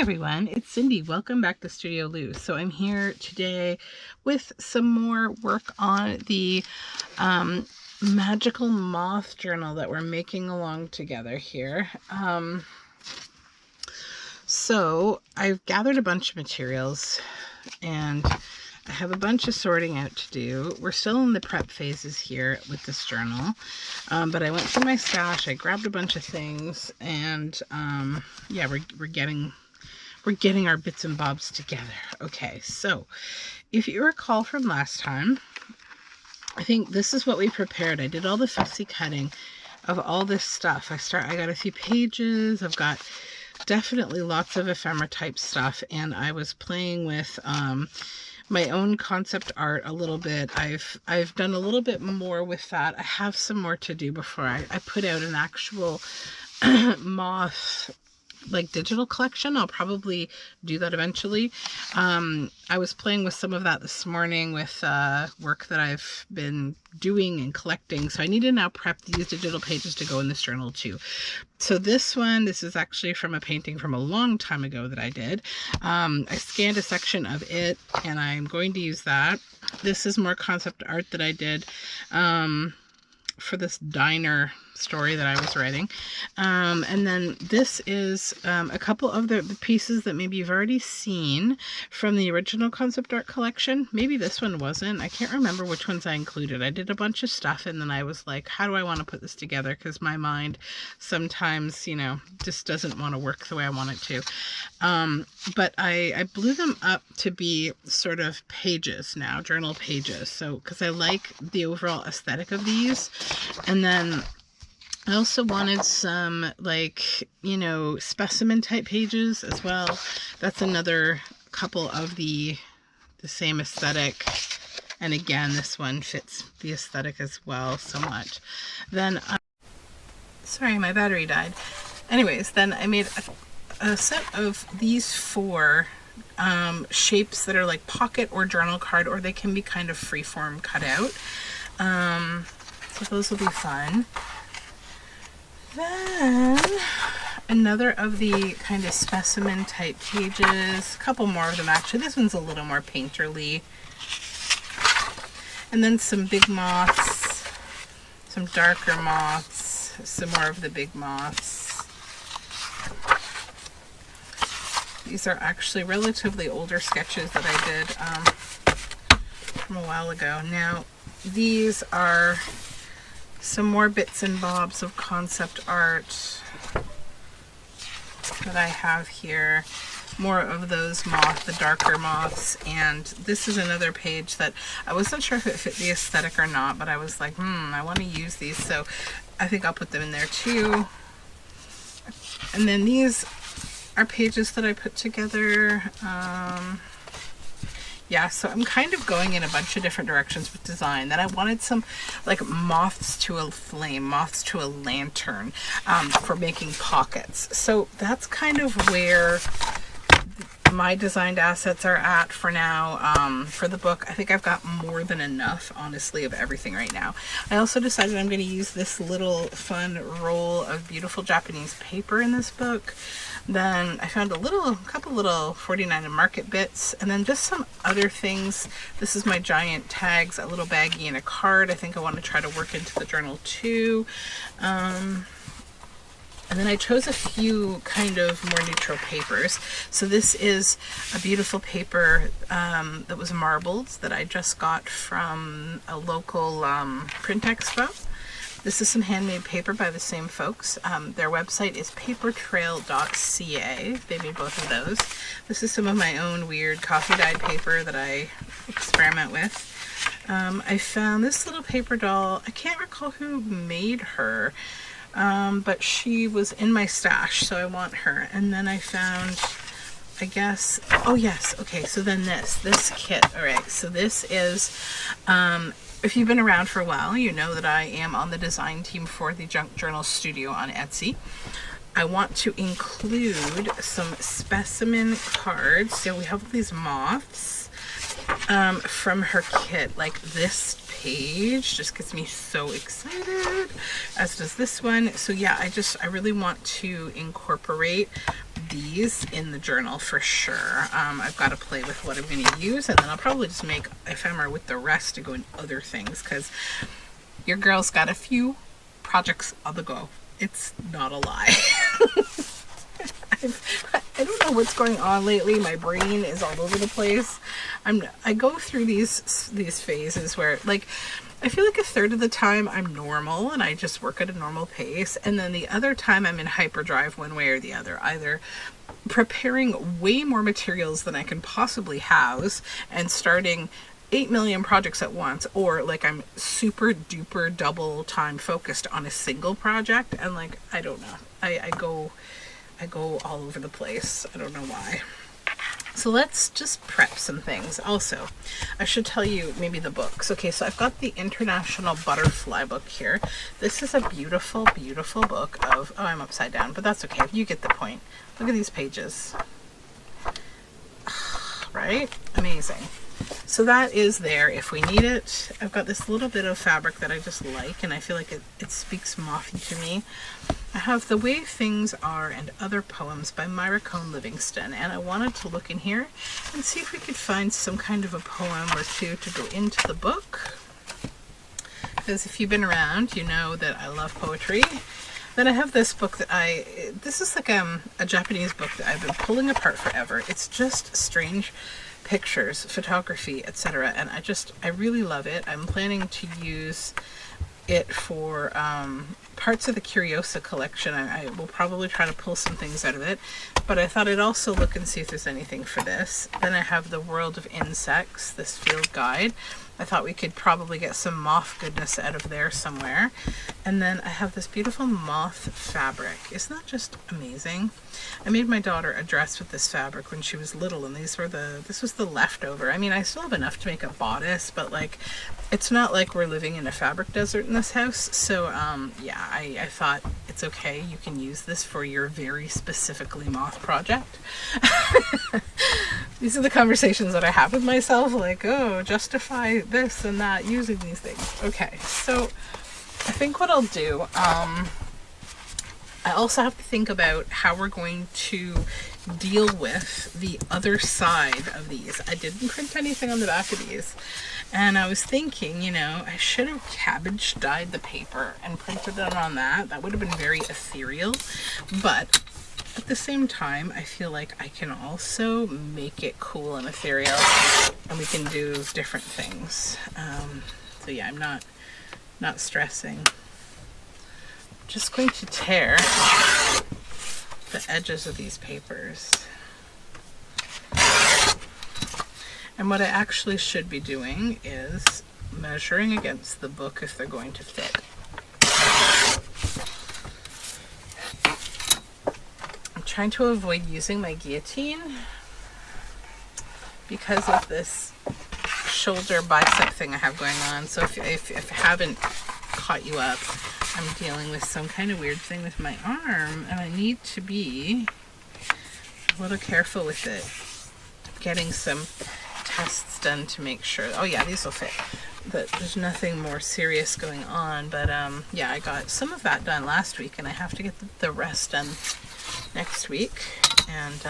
everyone, it's Cindy. Welcome back to Studioloo. So I'm here today with some more work on the Magical Moth Journal that we're making along together here. So I've gathered a bunch of materials and I have a bunch of sorting out to do. We're still in the prep phases here with this journal, but I went through my stash, I grabbed a bunch of things, and yeah, we're getting our bits and bobs together. Okay, so if you recall from last time, I think this is what we prepared. I did all the fussy cutting of all this stuff. I got a few pages. I've got definitely lots of ephemera type stuff, and I was playing with my own concept art a little bit. I've done a little bit more with that. I have some more to do before I put out an actual moth like digital collection. I'll probably do that eventually. I was playing with some of that this morning with work that I've been doing and collecting. So I need to now prep these digital pages to go in this journal too. So this is actually from a painting from a long time ago that I did. I scanned a section of it and I'm going to use that. This is more concept art that I did for this diner story that I was writing. And then this is a couple of the pieces that maybe you've already seen from the original concept art collection. Maybe this one wasn't. I can't remember which ones I included. I did a bunch of stuff and then I was like, how do I want to put this together? Because my mind sometimes, you know, just doesn't want to work the way I want it to. But I blew them up to be sort of pages now, journal pages. So, because I like the overall aesthetic of these. And then I also wanted some, like, you know, specimen type pages as well. That's another couple of the same aesthetic. And again, this one fits the aesthetic as well so much. Then, sorry, my battery died. Anyways, then I made a set of these four shapes that are like pocket or journal card, or they can be kind of freeform cut out. So those will be fun. Then another of the kind of specimen type pages, a couple more of them actually. This one's a little more painterly. And then some big moths, some darker moths, some more of the big moths. These are actually relatively older sketches that I did from a while ago. Now, these are some more bits and bobs of concept art that I have here. More of those the darker moths. And this is another page that I wasn't sure if it fit the aesthetic or not, but I was like, I want to use these. So I think I'll put them in there too. And then these are pages that I put together. Yeah, so I'm kind of going in a bunch of different directions with design. Then I wanted some like moths to a flame, moths to a lantern for making pockets. So that's kind of where my designed assets are at for now. For the book, I think I've got more than enough, honestly, of everything right now. I also decided I'm going to use this little fun roll of beautiful Japanese paper in this book. Then I found a couple little 49 and Market bits, and then just some other things. This is my giant tags, a little baggie and a card. I think I want to try to work into the journal too. And then I chose a few kind of more neutral papers. So this is a beautiful paper that was marbled that I just got from a local print expo. This is some handmade paper by the same folks. Their website is papertrail.ca. They made both of those. This is some of my own weird coffee dyed paper that I experiment with. I found this little paper doll. I can't recall who made her, but she was in my stash, so I want her. And then I found, I guess, oh yes, okay, so then this kit. All right, so this is, if you've been around for a while, you know that I am on the design team for the Junk Journal Studio on Etsy. I want to include some specimen cards. So we have these moths. from her kit. Like this page just gets me so excited, as does this one. So yeah, I really want to incorporate these in the journal for sure. I've got to play with what I'm going to use, and then I'll probably just make ephemera with the rest to go in other things, because your girl's got a few projects on the go. It's not a lie. I don't know what's going on lately. My brain is all over the place. I go through these phases where, like, I feel like a third of the time I'm normal and I just work at a normal pace, and then the other time I'm in hyperdrive one way or the other, either preparing way more materials than I can possibly house and starting 8 million projects at once, or like I'm super duper double time focused on a single project, and like I don't know, I go all over the place. I don't know why. So let's just prep some things. Also, I should tell you maybe the books. Okay, so I've got the International Butterfly book here. This is a beautiful, beautiful book of, oh, I'm upside down, but that's okay. You get the point. Look at these pages. Right? Amazing. So that is there if we need it. I've got this little bit of fabric that I just like, and I feel like it speaks mothy to me. I have The Way Things Are and Other Poems by Myra Cone Livingston, and I wanted to look in here and see if we could find some kind of a poem or two to go into the book. Because if you've been around, you know that I love poetry. Then I have this book that this is like a Japanese book that I've been pulling apart forever. It's just strange pictures, photography, etc. And I really love it. I'm planning to use it for parts of the Curiosa collection. I will probably try to pull some things out of it, but I thought I'd also look and see if there's anything for this. Then I have The World of Insects, this field guide. I thought we could probably get some moth goodness out of there somewhere. And then I have this beautiful moth fabric. Isn't that just amazing? I made my daughter a dress with this fabric when she was little, and this was the leftover. I mean, I still have enough to make a bodice, but like, it's not like we're living in a fabric desert in this house. So yeah, I thought it's okay. You can use this for your very specifically moth project. These are the conversations that I have with myself, like, oh, justify this and that using these things. Okay, so I think what I'll do, I also have to think about how we're going to deal with the other side of these. I didn't print anything on the back of these, and I was thinking, you know, I should have cabbage dyed the paper and printed it on that. That would have been very ethereal, but at the same time, I feel like I can also make it cool and ethereal, and we can do different things. So yeah, I'm not stressing. Just going to tear the edges of these papers. And what I actually should be doing is measuring against the book if they're going to fit. I'm trying to avoid using my guillotine because of this shoulder bicep thing I have going on. So if I haven't caught you up, I'm dealing with some kind of weird thing with my arm, and I need to be a little careful with it. Getting some tests done to make sure. Oh yeah, these will fit. But there's nothing more serious going on. But yeah, I got some of that done last week, and I have to get the rest done next week. And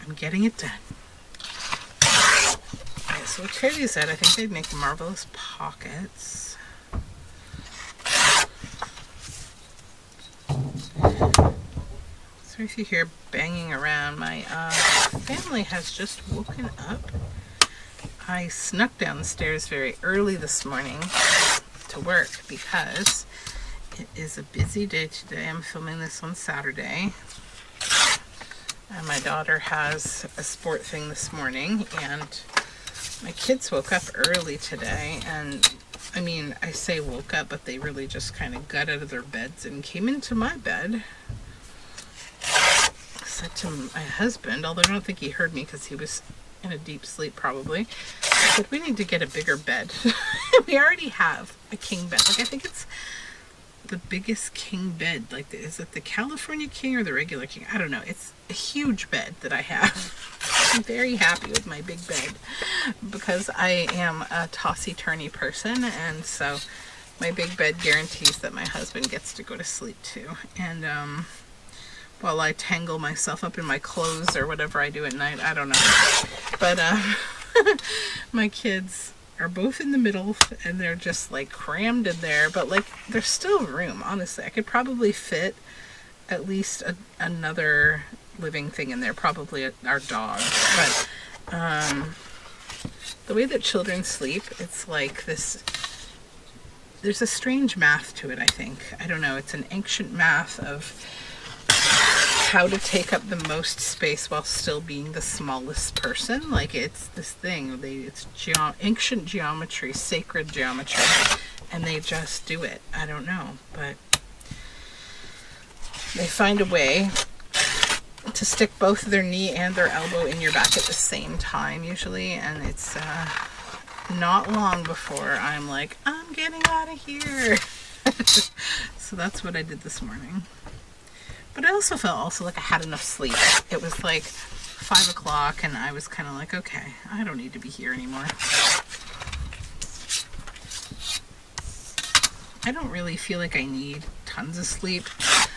I'm getting it done. Okay, so we'll tear these out. I think they'd make marvelous pockets. Sorry if you hear banging around. My family has just woken up. I snuck down the stairs very early this morning to work because it is a busy day today. I'm filming this on Saturday. And my daughter has a sport thing this morning, and my kids woke up early today, and I mean, I say woke up, but they really just kind of got out of their beds and came into my bed. I said to my husband, although I don't think he heard me because he was in a deep sleep probably, I said, we need to get a bigger bed. We already have a king bed. Like, I think it's the biggest king bed. Like, is it the California king or the regular king? I don't know. It's a huge bed that I have. I'm very happy with my big bed because I am a tossy-turny person, and so my big bed guarantees that my husband gets to go to sleep too. And while I tangle myself up in my clothes or whatever I do at night, I don't know. But my kids are both in the middle, and they're just like crammed in there, but like there's still room. Honestly, I could probably fit at least another living thing in there, probably our dog. But the way that children sleep, it's like this, there's a strange math to it, I think. I don't know, it's an ancient math of how to take up the most space while still being the smallest person. Like, it's this thing, it's ancient geometry, sacred geometry, and they just do it. I don't know, but they find a way to stick both their knee and their elbow in your back at the same time usually, and it's not long before I'm like, I'm getting out of here. So that's what I did this morning. But I also felt like I had enough sleep. It was like 5 o'clock, and I was kind of like, okay, I don't need to be here anymore. I don't really feel like I need tons of sleep.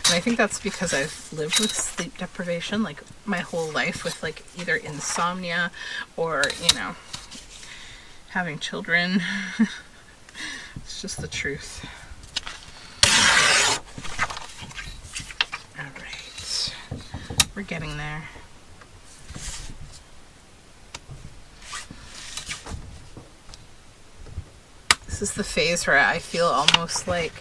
And I think that's because I've lived with sleep deprivation like my whole life, with like either insomnia or, you know, having children. It's just the truth. All right, we're getting there. This is the phase where I feel almost like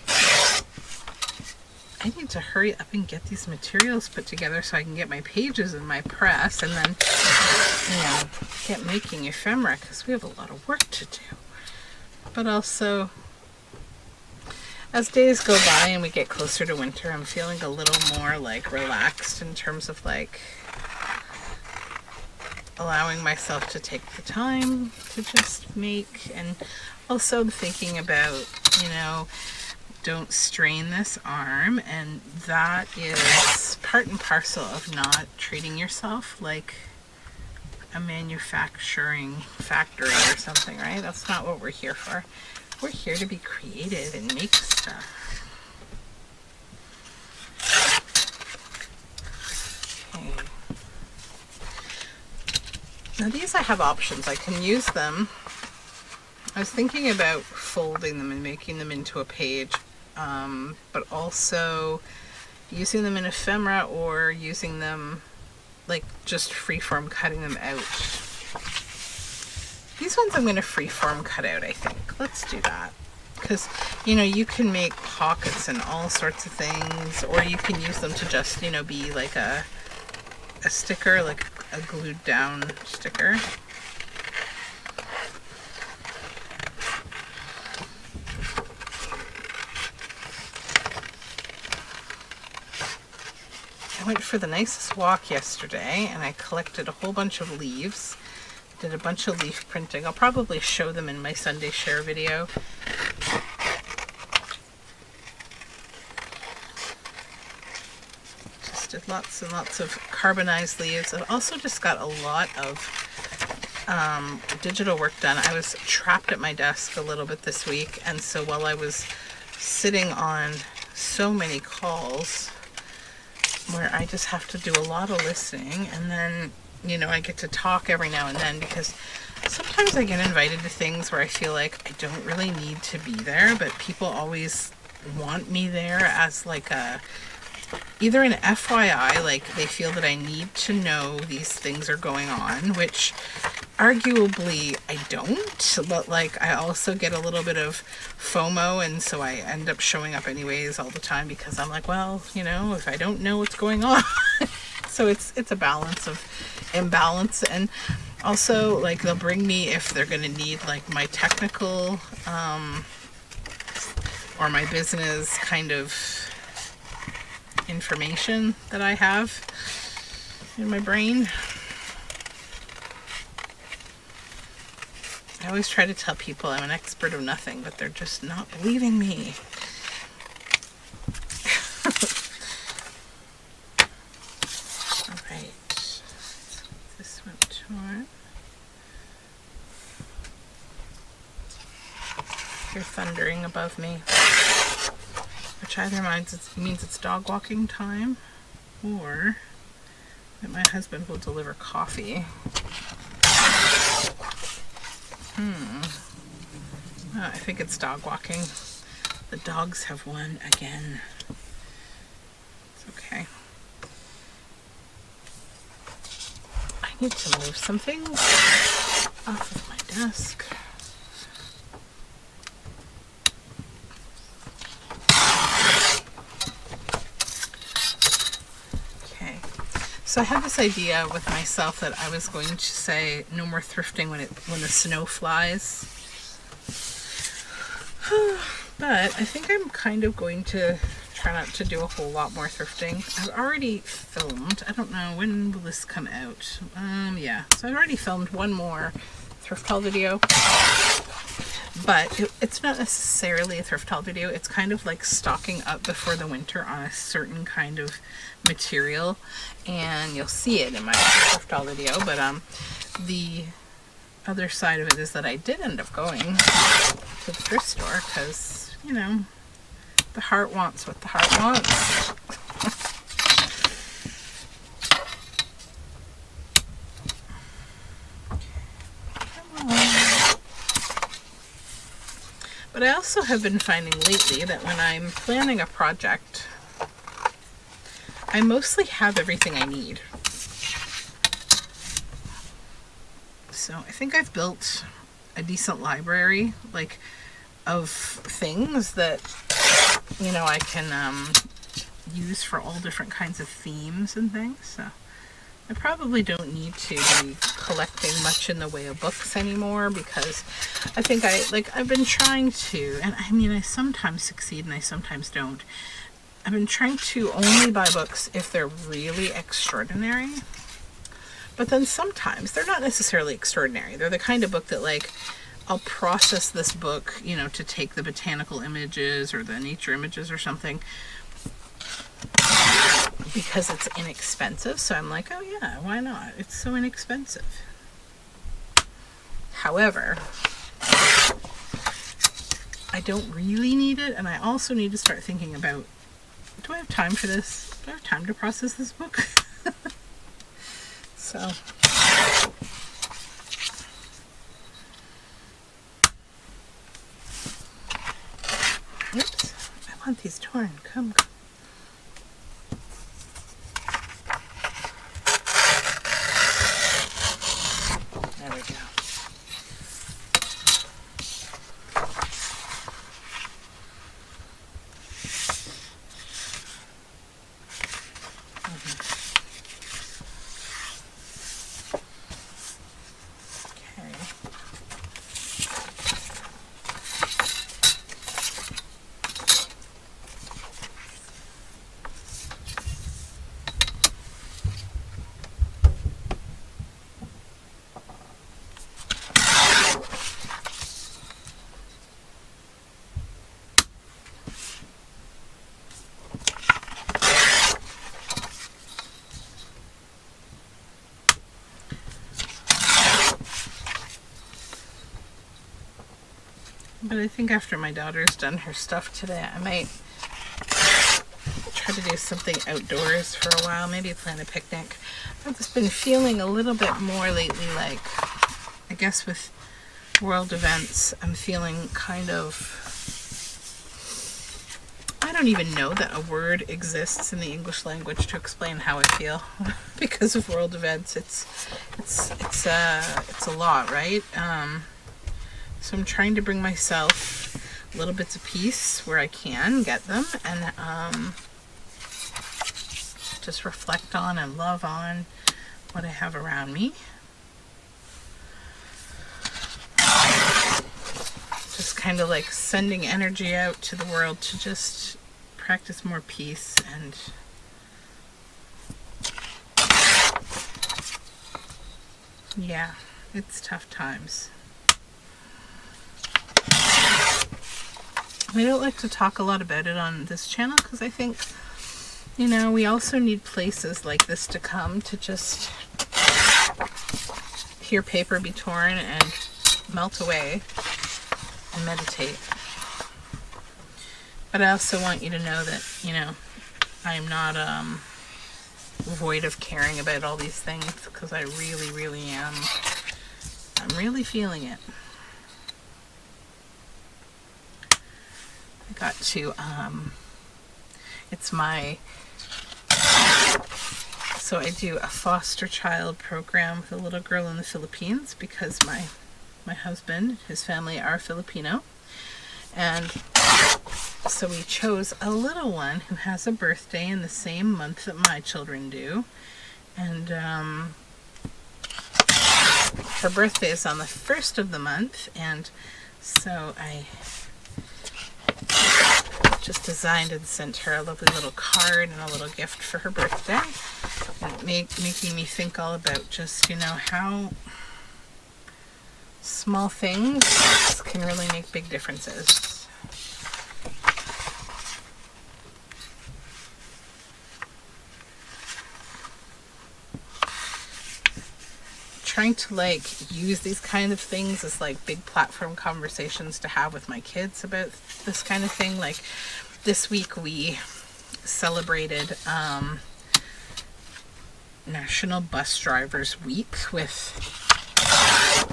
I need to hurry up and get these materials put together so I can get my pages in my press, and then, you know, get making ephemera, because we have a lot of work to do. But also, as days go by and we get closer to winter, I'm feeling a little more like relaxed in terms of like allowing myself to take the time to just make, and also thinking about, you know, don't strain this arm, and that is part and parcel of not treating yourself like a manufacturing factory or something, right? That's not what we're here for. We're here to be creative and make stuff. Okay. Now these I have options. I can use them. I was thinking about folding them and making them into a page, but also using them in ephemera, or using them like just freeform cutting them out. These ones I'm going to freeform cut out, I think. Let's do that. Because, you know, you can make pockets and all sorts of things, or you can use them to just, you know, be like a sticker, like a glued down sticker. I went for the nicest walk yesterday, and I collected a whole bunch of leaves. Did a bunch of leaf printing. I'll probably show them in my Sunday share video. Just did lots and lots of carbonized leaves. I've also just got a lot of digital work done. I was trapped at my desk a little bit this week, and so while I was sitting on so many calls where I just have to do a lot of listening, and then, you know, I get to talk every now and then, because sometimes I get invited to things where I feel like I don't really need to be there, but people always want me there as like a, either an FYI, like they feel that I need to know these things are going on, which arguably I don't, but like I also get a little bit of FOMO, and so I end up showing up anyways all the time, because I'm like, well, you know, if I don't know what's going on. So it's a balance of imbalance, and also like they'll bring me if they're going to need like my technical or my business kind of information that I have in my brain. I always try to tell people I'm an expert of nothing, but they're just not believing me. All right. This went to thundering above me, which either means it's dog walking time, or that my husband will deliver coffee. Oh, I think it's dog walking. The dogs have won again. It's okay. I need to move some things off of my desk. Okay. So I had this idea with myself that I was going to say no more thrifting when the snow flies. But I think I'm kind of going to try not to do a whole lot more thrifting. I've already filmed, I don't know, when will this come out? Yeah, so I've already filmed one more thrift haul video, but it's not necessarily a thrift haul video. It's kind of like stocking up before the winter on a certain kind of material, and you'll see it in my thrift haul video. But the other side of it is that I did end up going to the thrift store because, you know, the heart wants what the heart wants. But I also have been finding lately that when I'm planning a project, I mostly have everything I need. So I think I've built a decent library, like, of things that, you know, I can use for all different kinds of themes and things. So I probably don't need to be collecting much in the way of books anymore, because I think I've been trying to, and I mean, I sometimes succeed and I sometimes don't. I've been trying to only buy books if they're really extraordinary. But then sometimes they're not necessarily extraordinary. They're the kind of book that, like, I'll process this book, you know, to take the botanical images or the nature images or something, because it's inexpensive. So I'm like, oh yeah, why not? It's so inexpensive. However, I don't really need it, and I also need to start thinking about, do I have time for this? Do I have time to process this book? So oops, I want these torn. Come. There we go. But I think after my daughter's done her stuff today, I might try to do something outdoors for a while. Maybe plan a picnic. I've just been feeling a little bit more lately, like, I guess with world events, I'm feeling kind of, I don't even know that a word exists in the English language to explain how I feel because of world events. It's a lot, right? So I'm trying to bring myself little bits of peace where I can get them, and just reflect on and love on what I have around me. Just kind of like sending energy out to the world to just practice more peace. And yeah, it's tough times. I don't like to talk a lot about it on this channel because I think, you know, we also need places like this to come to just hear paper be torn and melt away and meditate. But I also want you to know that, you know, I'm not void of caring about all these things, because I really, really am. I'm really feeling it. I got to, it's my, so I do a foster child program with a little girl in the Philippines, because my husband, his family are Filipino. And so we chose a little one who has a birthday in the same month that my children do. And her birthday is on the 1st of the month. And so I just designed and sent her a lovely little card and a little gift for her birthday. And making me think all about just, you know, how small things can really make big differences. Trying to like use these kind of things as like big platform conversations to have with my kids about this kind of thing. Like this week we celebrated National Bus Drivers Week with,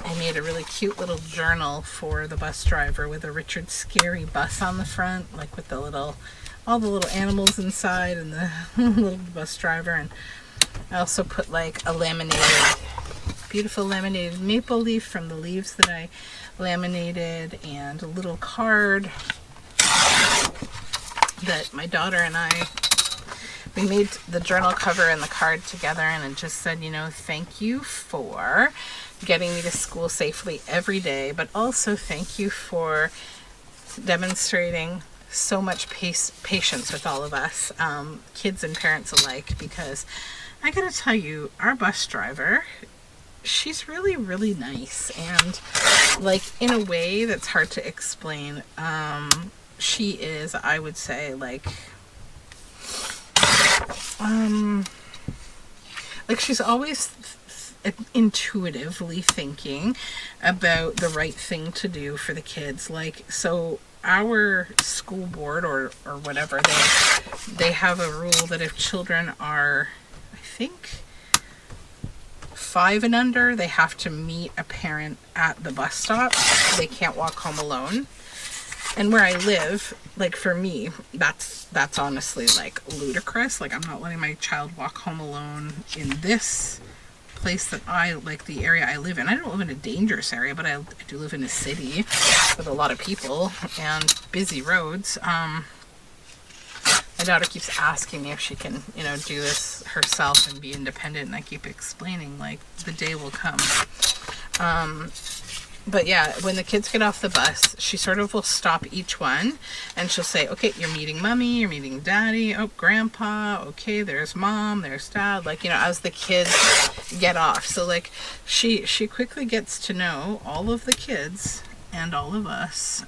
I made a really cute little journal for the bus driver with a Richard Scarry bus on the front, like with the little, all the little animals inside and the little bus driver. And I also put like a laminated, beautiful laminated maple leaf from the leaves that I laminated, and a little card that my daughter and I, we made the journal cover and the card together, and it just said, you know, thank you for getting me to school safely every day, but also thank you for demonstrating so much patience with all of us, kids and parents alike, because I gotta tell you, our bus driver, she's really, really nice, and like in a way that's hard to explain. She is, I would say, like she's always intuitively thinking about the right thing to do for the kids. Like, so our school board or whatever, they have a rule that if children are, I think, 5 and under, they have to meet a parent at the bus stop. They can't walk home alone. And where I live, like for me, that's honestly like ludicrous. Like, I'm not letting my child walk home alone in this place that I, like the area I live in. I don't live in a dangerous area, but I do live in a city with a lot of people and busy roads. My daughter keeps asking me if she can, you know, do this herself and be independent, and I keep explaining, like, the day will come. But yeah, when the kids get off the bus, she sort of will stop each one, and she'll say, okay, you're meeting mommy, you're meeting daddy, oh, grandpa, okay, there's mom, there's dad, like, you know, as the kids get off. So like she quickly gets to know all of the kids and all of us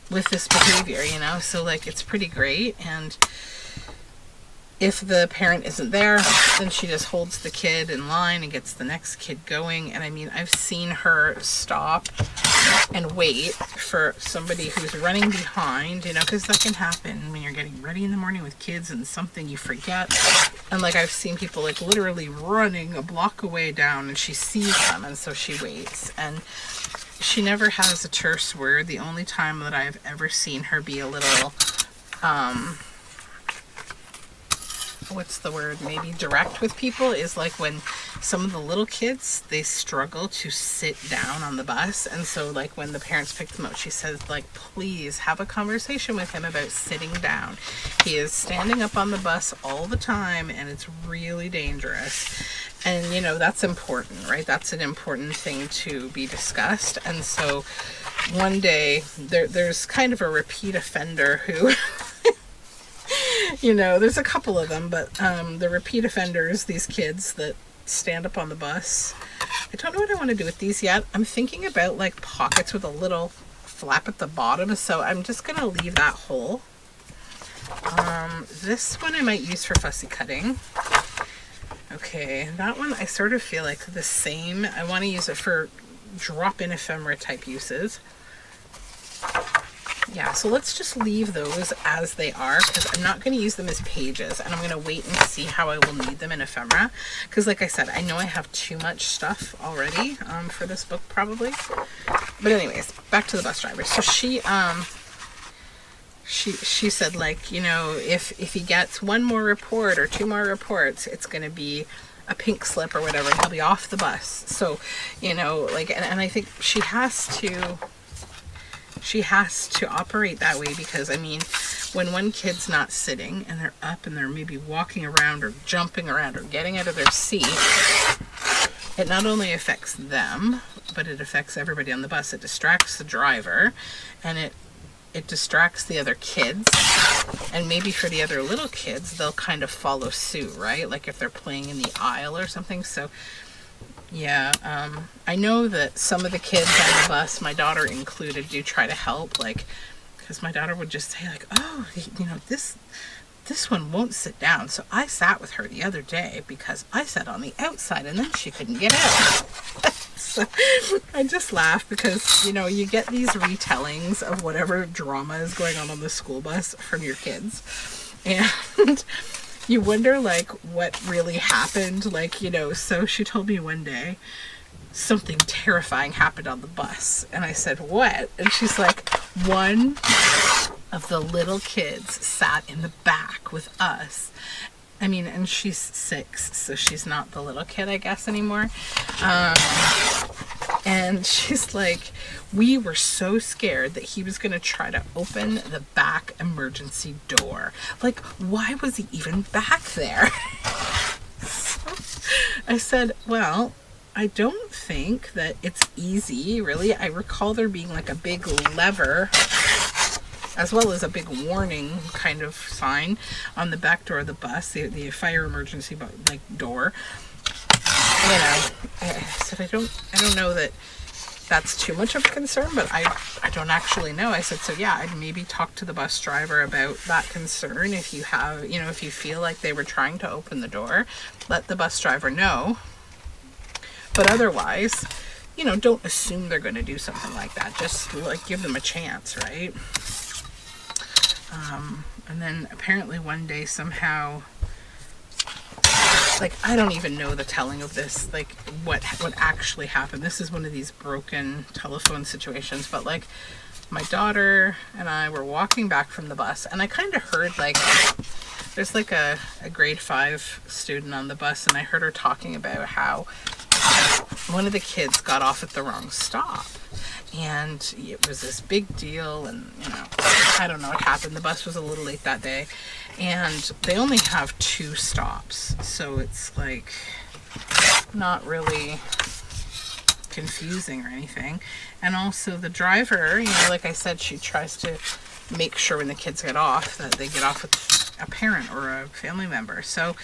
with this behavior, you know. So like it's pretty great. And if the parent isn't there, then she just holds the kid in line and gets the next kid going. And I mean, I've seen her stop and wait for somebody who's running behind, you know, because that can happen when you're getting ready in the morning with kids and something you forget. And like I've seen people like literally running a block away down, and she sees them, and so she waits. And she never has a terse word. The only time that I've ever seen her be a little what's the word, maybe direct with people, is like when some of the little kids, they struggle to sit down on the bus. And so like when the parents pick them up, she says, like, please have a conversation with him about sitting down. He is standing up on the bus all the time, and it's really dangerous. And you know, that's important, right? That's an important thing to be discussed. And so one day there's kind of a repeat offender who you know, there's a couple of them, but the repeat offenders, these kids that stand up on the bus, I don't know what I want to do with these yet. I'm thinking about like pockets with a little flap at the bottom, so I'm just going to leave that whole. This one I might use for fussy cutting. Okay, that one I sort of feel like the same. I want to use it for drop-in ephemera type uses. yeah, so let's just leave those as they are, because I'm not going to use them as pages, and I'm going to wait and see how I will need them in ephemera, because like I said, I know I have too much stuff already for this book probably. But anyways, back to the bus driver. So she said, like, you know, if he gets one more report or two more reports, it's going to be a pink slip or whatever, and he'll be off the bus. So, you know, like, and I think she has to operate that way, because I mean, when one kid's not sitting and they're up and they're maybe walking around or jumping around or getting out of their seat, it not only affects them, but it affects everybody on the bus. It distracts the driver, and it distracts the other kids, and maybe for the other little kids, they'll kind of follow suit, right? Like if they're playing in the aisle or something. So yeah, I know that some of the kids on the bus, my daughter included, do try to help, like, because my daughter would just say, like, oh, you know, this one won't sit down. So I sat with her the other day because I sat on the outside and then she couldn't get out. So I just laugh because, you know, you get these retellings of whatever drama is going on the school bus from your kids. And you wonder, like, what really happened. Like, you know, so she told me one day something terrifying happened on the bus. And I said, what? And she's like, one of the little kids sat in the back with us. I mean, and she's 6, so she's not the little kid, I guess, anymore. And she's like, we were so scared that he was going to try to open the back emergency door. Like, why was he even back there? So I said, well, I don't think that it's easy, really. I recall there being like a big lever, as well as a big warning kind of sign on the back door of the bus, the fire emergency like door. You know, I said, I don't know that that's too much of a concern, but I don't actually know. I said, so yeah, I'd maybe talk to the bus driver about that concern. If you have, you know, if you feel like they were trying to open the door, let the bus driver know. But otherwise, you know, don't assume they're going to do something like that. Just like give them a chance, right? And then apparently one day somehow, like, I don't even know the telling of this, like what actually happened. This is one of these broken telephone situations, but like my daughter and I were walking back from the bus, and I kind of heard, like, there's like a grade 5 student on the bus, and I heard her talking about how one of the kids got off at the wrong stop. And it was this big deal, and, you know, I don't know what happened. The bus was a little late that day, and they only have 2 stops, so it's like not really confusing or anything. And also the driver, you know, like I said, she tries to make sure when the kids get off that they get off with a parent or a family member. So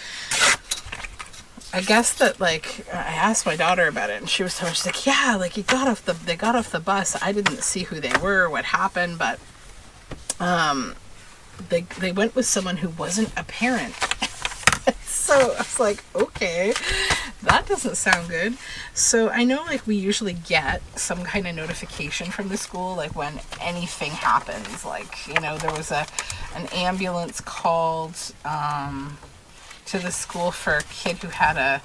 I guess that, like, I asked my daughter about it, and she was like, yeah, like, they got off the bus. I didn't see who they were, what happened, but they went with someone who wasn't a parent. So I was like, okay, that doesn't sound good. So I know, like, we usually get some kind of notification from the school, like when anything happens. Like, you know, there was an ambulance called to the school for a kid who had I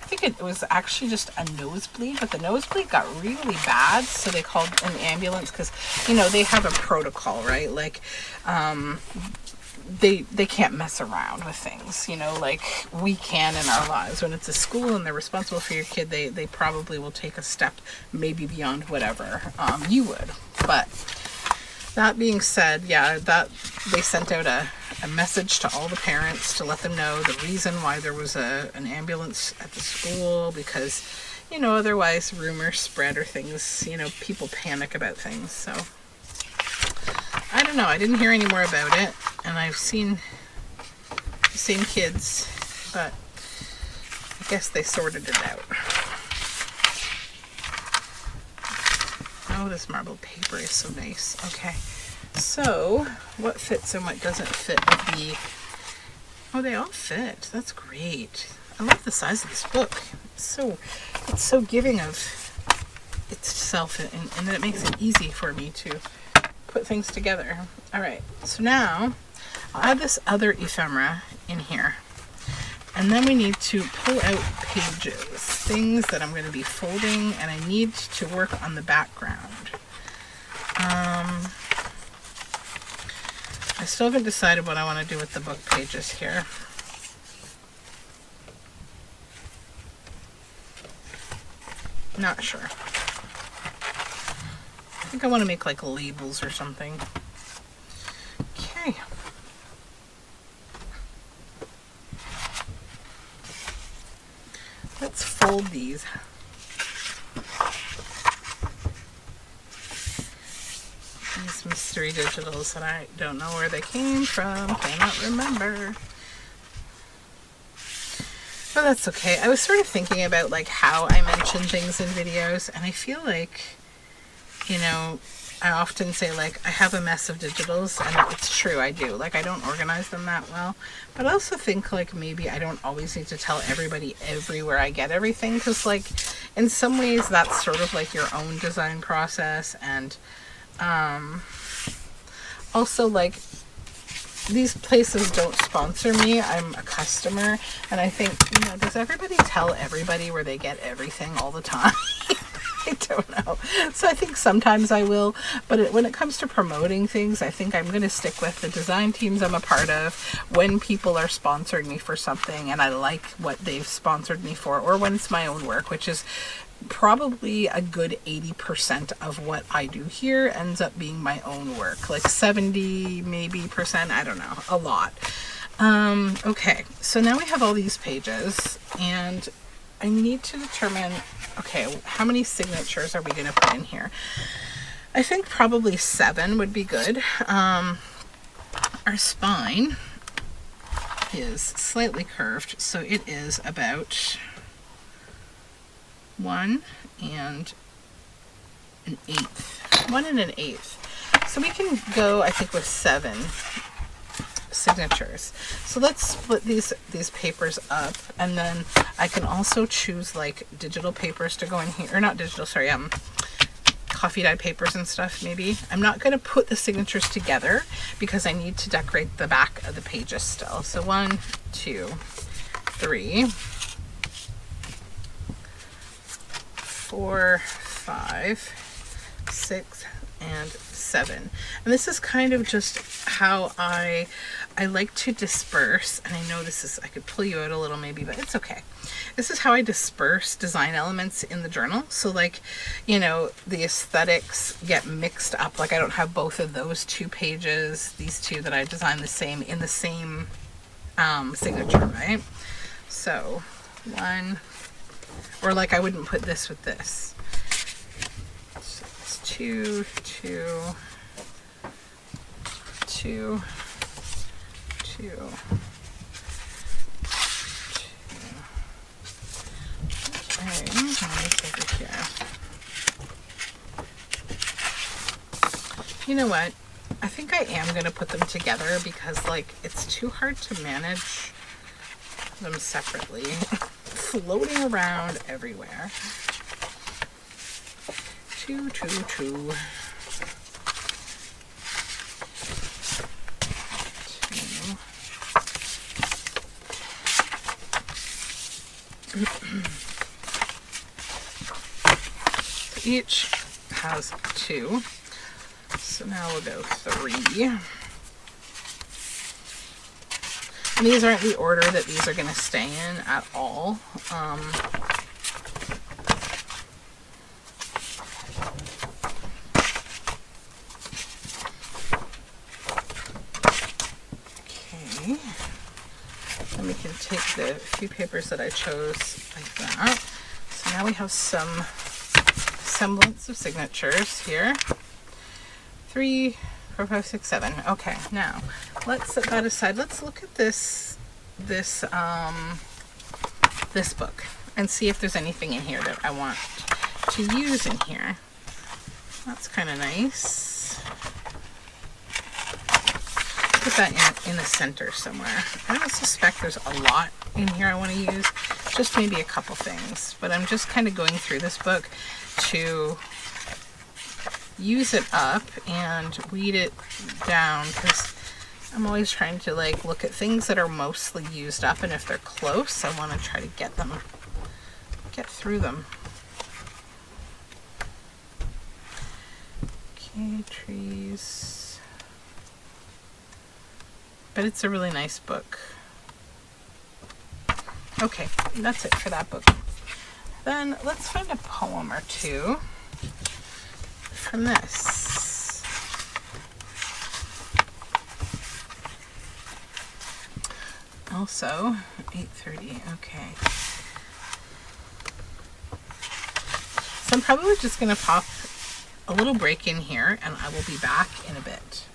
think it was actually just a nosebleed, but the nosebleed got really bad, so they called an ambulance, because, you know, they have a protocol, right? Like, they can't mess around with things, you know, like we can in our lives. When it's a school and they're responsible for your kid, they probably will take a step maybe beyond whatever you would. But that being said, yeah, that they sent out a message to all the parents to let them know the reason why there was an ambulance at the school, because, you know, otherwise rumors spread or things, you know, people panic about things. So I don't know, I didn't hear any more about it, and I've seen the same kids, but I guess they sorted it out. Oh, this marbled paper is so nice. Okay, so what fits and what doesn't fit with the... Oh, they all fit. That's great. I love the size of this book. It's so giving of itself, and it makes it easy for me to put things together. All right, so now I'll add this other ephemera in here. And then we need to pull out pages, things that I'm going to be folding, and I need to work on the background. I still haven't decided what I want to do with the book pages here. Not sure. I think I want to make like labels or something. Okay. Let's fold these. These mystery digitals that I don't know where they came from, cannot remember. But that's okay. I was sort of thinking about like how I mention things in videos, and I feel like, you know, I often say like I have a mess of digitals, and it's true, I do. Like I don't organize them that well, but I also think like maybe I don't always need to tell everybody everywhere I get everything, because like in some ways that's sort of like your own design process, and also like these places don't sponsor me. I'm a customer, and I think, you know, does everybody tell everybody where they get everything all the time? I don't know. So I think sometimes I will, but when it comes to promoting things, I think I'm going to stick with the design teams I'm a part of. When people are sponsoring me for something and I like what they've sponsored me for, or when it's my own work, which is probably a good 80% of what I do here ends up being my own work, like 70 maybe percent, I don't know, a lot. Okay, so now we have all these pages, and I need to determine, okay, how many signatures are we going to put in here? I think probably 7 would be good. Our spine is slightly curved, so it is about 1 1 1/8. So we can go, I think, with 7 signatures. So let's split these papers up, and then I can also choose like digital papers to go in here, or not digital, sorry, coffee dyed papers and stuff maybe. I'm not going to put the signatures together because I need to decorate the back of the pages still. So 1 2 3 4 5 6 and 7. And this is kind of just how I like to disperse, and I know this is, I could pull you out a little maybe, but it's okay. This is how I disperse design elements in the journal. So like, you know, the aesthetics get mixed up. Like I don't have both of those 2 pages, these 2 that I designed the same, in the same signature, right? So 1, or like I wouldn't put this with this. So it's 2 2 2 2 Okay, this over here. You know what? I think I am going to put them together because like it's too hard to manage them separately. Floating around everywhere. 2 2 2 Each has 2, so now we'll go 3. And these aren't the order that these are going to stay in at all. Okay, then we can take the few papers that I chose like that. So now we have some semblance of signatures here. 3 4 5 6 7. Okay, now let's set that aside. Let's look at this book and see if there's anything in here that I want to use in here. That's kind of nice. Put that in the center somewhere. I don't suspect there's a lot in here I want to use, just maybe a couple things, but I'm just kind of going through this book to use it up and weed it down, because I'm always trying to like look at things that are mostly used up, and if they're close, I want to try to get through them. Okay, trees. But it's a really nice book. Okay, that's it for that book. Then let's find a poem or two from this. Also, 8:30, okay. So I'm probably just going to pop a little break in here, and I will be back in a bit.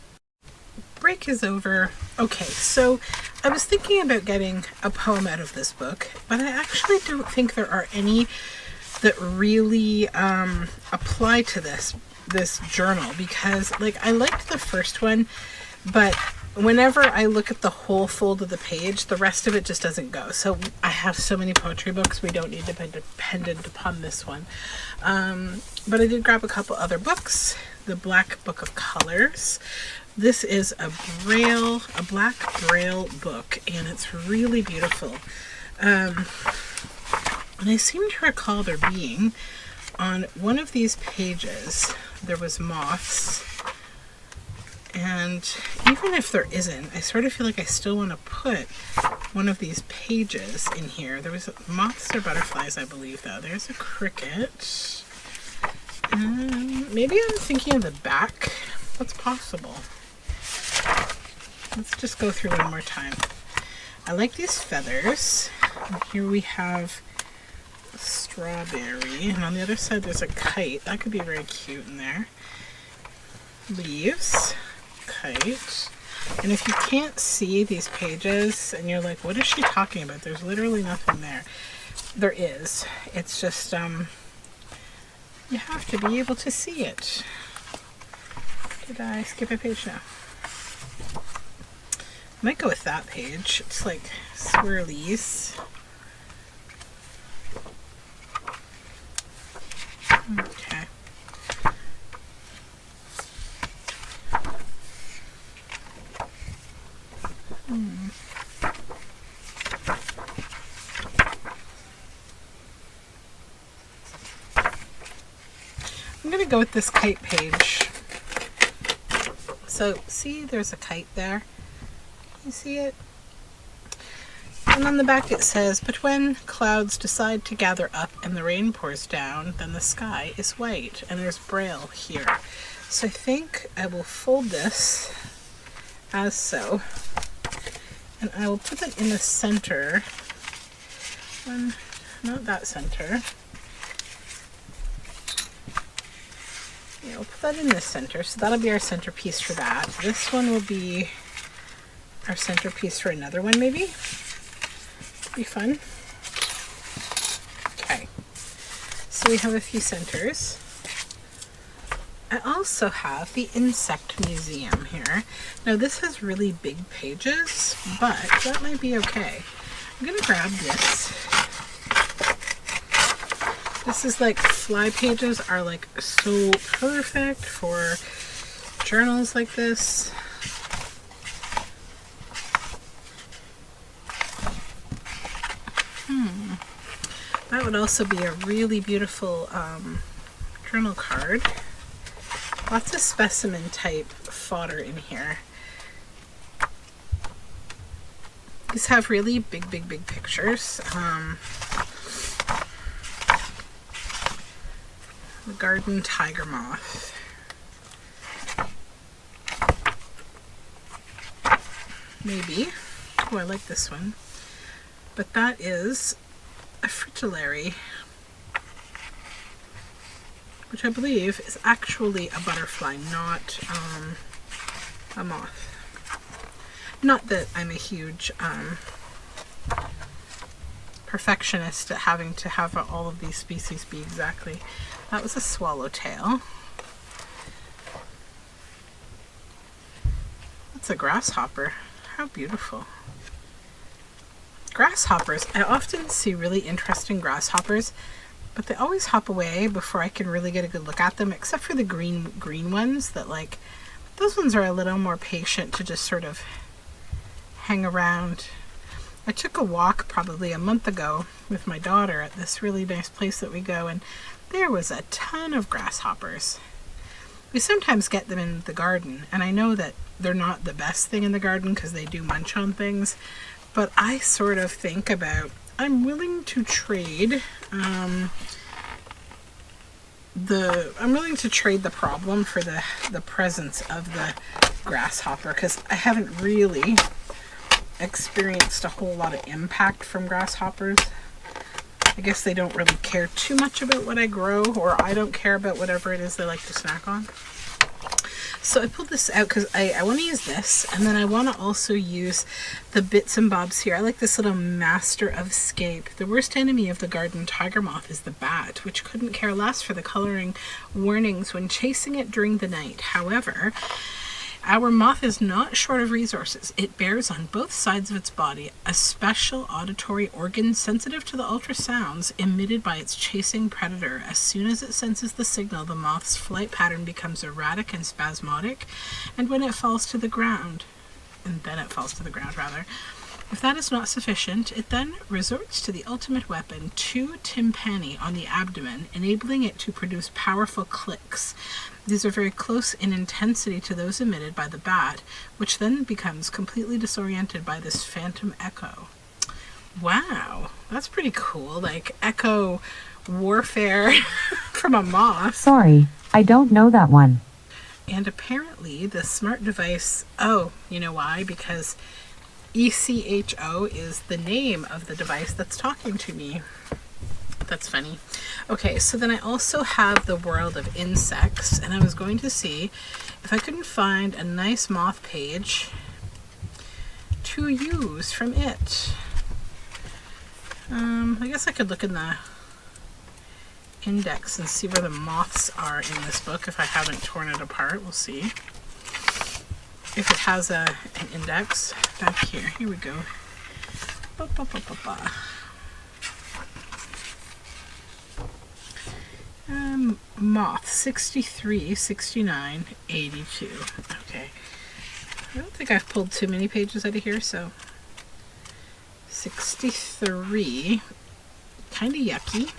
Break is over. Okay, so I was thinking about getting a poem out of this book, but I actually don't think there are any that really apply to this journal, because like I liked the first one, but whenever I look at the whole fold of the page, the rest of it just doesn't go. So I have so many poetry books, we don't need to be dependent upon this one. But I did grab a couple other books. The Black Book of Colors. This is a black braille book, and it's really beautiful. And I seem to recall there being, on one of these pages, there was moths. And even if there isn't, I sort of feel like I still want to put one of these pages in here. There was moths or butterflies, I believe, though. There's a cricket. Maybe I'm thinking of the back. That's possible. Let's just go through one more time. I like these feathers. And here we have a strawberry, and on the other side there's a kite. That could be very cute in there. Leaves. Kite. And if you can't see these pages and you're like, what is she talking about? There's literally nothing there. There is. It's just you have to be able to see it. Did I skip a page now? I might go with that page. It's like swirlies. Okay. I'm going to go with this kite page. So, see, there's a kite there. You see it? And on the back it says, but when clouds decide to gather up and the rain pours down, then the sky is white. And there's braille here. So I think I will fold this as so. And I will put it in the center. Not that center. Yeah, we'll put that in the center. So that'll be our centerpiece for that. This one will be our centerpiece for another one, maybe. Be fun. Okay. So we have a few centers. I also have the Insect Museum here. Now this has really big pages, but that might be okay. I'm gonna grab this. This is like, fly pages are like so perfect for journals like this. That would also be a really beautiful journal card. Lots of specimen type fodder in here. These have really big pictures. The garden tiger moth. Maybe. Oh, I like this one. But that is a fritillary, which I believe is actually a butterfly, not a moth. Not that I'm a huge perfectionist at having to have all of these species be exactly. That was a swallowtail. That's a grasshopper. How beautiful. Grasshoppers. I often see really interesting grasshoppers but they always hop away before I can really get a good look at them, except for the green ones that like, those ones are a little more patient to just sort of hang around. I took a walk probably a month ago with my daughter at this really nice place that we go, and there was a ton of grasshoppers. We sometimes get them in the garden, and I know that they're not the best thing in the garden because they do munch on things, but I sort of think about, I'm willing to trade the problem for the presence of the grasshopper, because I haven't really experienced a whole lot of impact from grasshoppers. I guess they don't really care too much about what I grow, or I don't care about whatever it is they like to snack on. So I pulled this out because I want to use this, and then I want to also use the bits and bobs here. I like this little Master of Scape. The worst enemy of the garden tiger moth is the bat, which couldn't care less for the coloring warnings when chasing it during the night. However, our moth is not short of resources. It bears on both sides of its body a special auditory organ sensitive to the ultrasounds emitted by its chasing predator. As soon as it senses the signal, the moth's flight pattern becomes erratic and spasmodic, and then it falls to the ground. If that is not sufficient, it then resorts to the ultimate weapon, 2 tympani on the abdomen, enabling it to produce powerful clicks. These are very close in intensity to those emitted by the bat, which then becomes completely disoriented by this phantom echo. Wow, that's pretty cool. Like echo warfare from a moth. Sorry, I don't know that one. And apparently the smart device, oh, you know why? Because ECHO is the name of the device that's talking to me. That's funny. Okay, so then I also have the world of insects, and I was going to see if I couldn't find a nice moth page to use from it. I guess I could look in the index and see where the moths are in this book if I haven't torn it apart. We'll see if it has an index back here. Here we go. Ba, ba, ba, ba, ba. Moth 63, 69, 82. Okay. I don't think I've pulled too many pages out of here, so 63. Kind of yucky.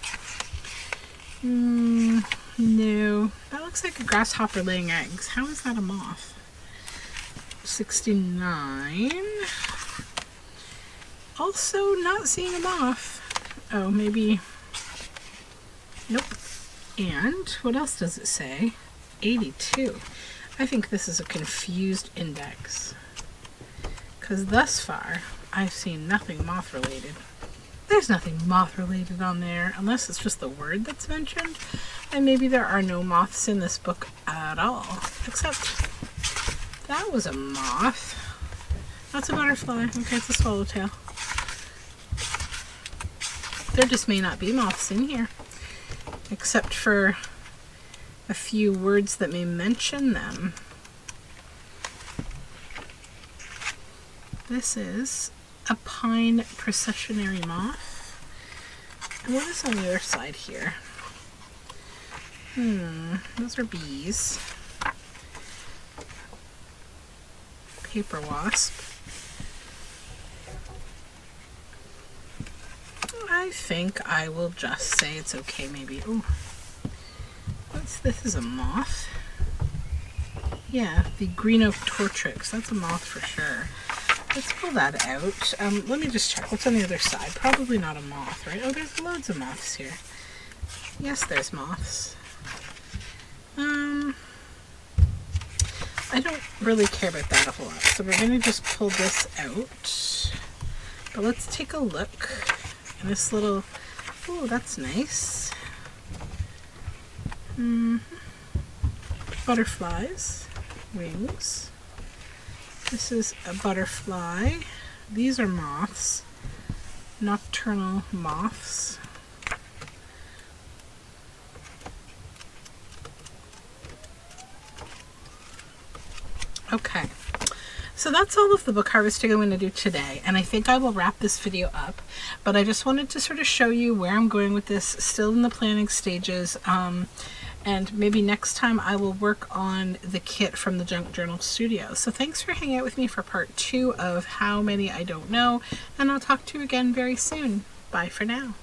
No. That looks like a grasshopper laying eggs. How is that a moth? 69. Also not seeing a moth. Oh, maybe. Nope. And what else does it say? 82. I think this is a confused index, because thus far I've seen nothing moth related. There's nothing moth related on there unless it's just the word that's mentioned, and maybe there are no moths in this book at all, except that was a moth. That's a butterfly. Okay, it's a swallowtail. There just may not be moths in here, except for a few words that may mention them. This is a pine processionary moth. And what is on the other side here? Those are bees. Paper wasp. I think I will just say it's okay, maybe. Ooh. This is a moth. Yeah, the green oak tortrix. That's a moth for sure. Let's pull that out. Let me just check. What's on the other side? Probably not a moth, right? Oh, there's loads of moths here. Yes, there's moths. I don't really care about that a whole lot. So we're going to just pull this out. But let's take a look. And this little... Oh, that's nice. Butterflies. Wings. This is a butterfly. These are moths. Nocturnal moths. Okay. So that's all of the book harvesting I'm going to do today, and I think I will wrap this video up, but I just wanted to sort of show you where I'm going with this, still in the planning stages, and maybe next time I will work on the kit from the Junk Journal Studio. So thanks for hanging out with me for part 2 of How Many I Don't Know, and I'll talk to you again very soon. Bye for now.